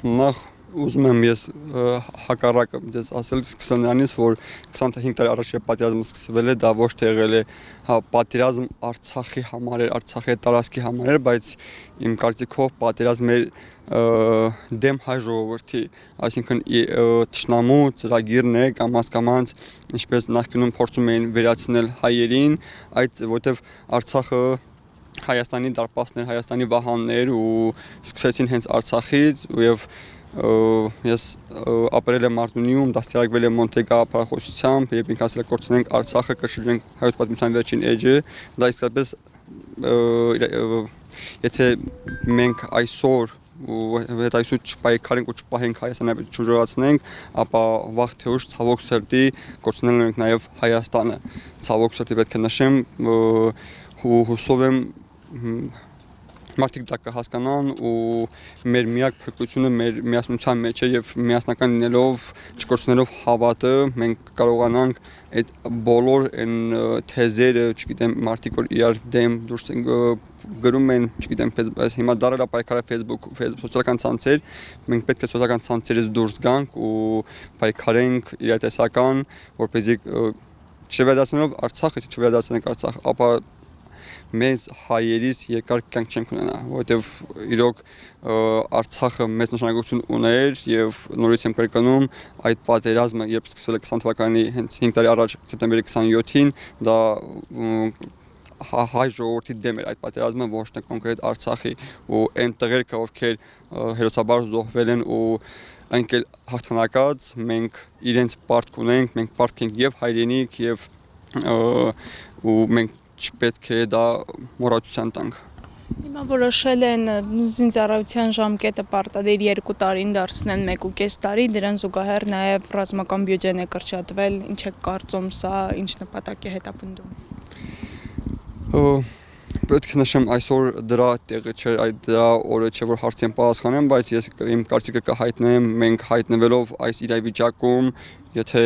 Նախ ուզում եմ ես հակառակը դες ասել սկսել նրանից, որ 25 տարի առաջ պատերազմը սկսվել է, դա ոչ թե եղել է պատերազմ Արցախի համար էր, Արցախի տարածքի համար էր, բայց իմ կարծիքով պատերազմ էր դեմ հայ ժողովրդի, այսինքն թշնամու ծրագիրն է կամաց ինչպես նախկինում փորձում էին վերացնել հայերին, որտեվ Արցախը Հայաստանի դարպասներ, Հայաստանի վահաններ ու սկսեցին հենց Արցախից եւ ես ապրել եմ Մարտունիում, դաստիարակվել եմ Մոնտեգա ապարախոսությամբ եւ մենք ասել կորցնենք Արցախը, կշրջենք հայոց պատմության վերջին էջը, դա իսկապես եթե մենք այսօր հետ այսօր չպայքարենք ու չպահենք Հայաստանը չուժեղացնենք, ապա վաղ թե ուշ ցավոք սրտի կորցնելու ենք նաեւ Հայաստանը, ցավոք սրտի պետք է նշեմ ու հուսով եմ մարդիկ դա կհասկանան ու մեր միակ փրկությունը մեր միասնության մեջ է եւ միասնական լինելով չկորցնելով հավատը մենք կարողանանք այդ բոլոր այն թեզերը, չգիտեմ, մարդիկ որ իրար դեմ դուրս գրում են, չգիտեմ, այս հիմա դարել է պայքարը Facebook սոցիալական ցանցեր, մենք պետք է սոցիալական ցանցերից դուրս գանք ու պայքարենք իրատեսական, որպեսզի չվերադառնալով Արցախը, չվերադառնանք Արցախ, ապա մեծ հայերից երկար կյանք չենք ունենա, որովհետև իրոք Արցախը մեծ նշանակություն ուներ եւ նորից եմ կրկնում այդ պատերազմը երբ սկսվել է 20 թվականի հենց 5 տարի առաջ սեպտեմբերի 27-ին դա հայ ժողովրդի դեմ էր այդ պատերազմը ոչ թե կոնկրետ Արցախի ու այն տղերքը ովքեր հերոսաբար զոհվել են ու այնքան հաղթանակած մենք իրենց պարտք ունենք, մենք պարտք ենք եւ հայրենիք եւ ու մենք չպետք է դա մոռացության տանք։ Հիմա որոշել են զինծառայության ժամկետը պարտադիր 2 տարին դարձնել 1.5 տարի, դրան զուգահեռ նաև ռազմական բյուջեն է կրճատվել, ինչ է կարծում սա, ինչ նպատակ է հետապնդում։ Պետք է նշեմ այսօր դրա տեղը չէ, դրա օրը չէ որ հարցին պատասխանեմ, բայց ես իմ կարծիքը կհայտնեմ, մենք հայտնվելով այս իրավիճակում, եթե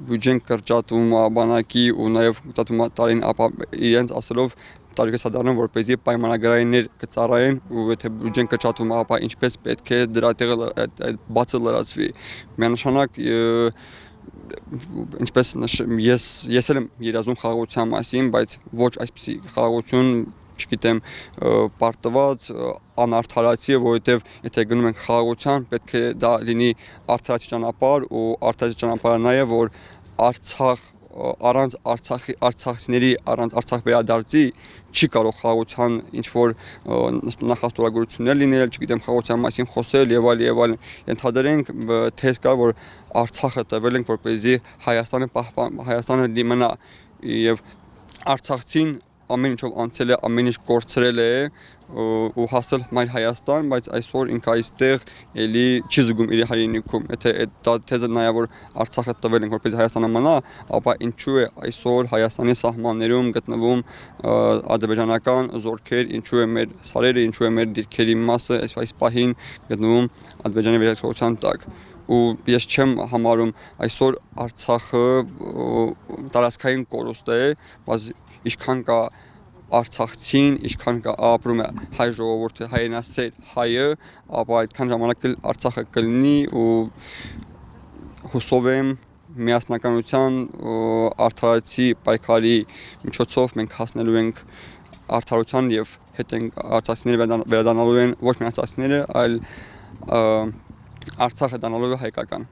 բյուջեն կրճատում բանակի ու նաև կրճատում տարին, ապա իրենց ասելով տարիքը սադառնան, որպեսզի պայմանագրայիններ կծառայեն ու եթե բյուջեն կրճատվում, ապա ինչպես պետք է դրա տեղը բացը լրացվի։ Միանշանակ ինչպես նշեմ, ես էլ եմ երազում խաղաղության մասին, բայց ոչ այսպիսի խաղաղություն, չգիտեմ, պարտված, անարդարացի, որովհետև եթե գնում ենք խաղաղության, պետք է դա լինի արդարացի ճանապարհ ու արդարացի ճանապարհը նաև որ Արցախ առանց արցախցիների առանց Արցախ վերադարձի չի կարող խաղաղության ինչ որ նախաստորագրություններ լինել, չգիտեմ, խաղաղության մասին խոսել եւ այլն։ Ենթադրենք թեզ կա որ Արցախը տվել ենք որպեսզի Հայաստանը դիմանա եւ Արցախցին ամեն ինչով անցել է, ամեն ինչ կորցրել է ու հասել մայր Հայաստան, բայց այսօր ինքը այստեղ էլի չի զգում իր հայրենիքում։ Եթե դա թեզը նայա որ Արցախը տվել ենք որպեսզի Հայաստանը մնա, ապա ինչու է այսօր Հայաստանի սահմաններում գտնվում ադրբեջանական զորքեր, ինչու է մեր սարերը, ինչու է մեր դիրքերի մասը այս պահին գտնվում ադրբեջանի վերահսկողության տակ։ Ու ես չեմ համարում այսօր Արցախը տարածքային կորուստ է, բայց ինչքան կա Արցախցին, ինչքան կա ապրում է հայ ժողովուրդը, հայրենասեր հայը, ապա այդքան ժամանակ Արցախը կլինի ու հուսով եմ միասնականության արդարացի պայքարի միջոցով մենք հասնելու ենք արդարության եւ հետ ենք արցախցիները վերադառնալու են ոչ միայն արցախցիները, այլ Արցախը դառնալու է հայկական։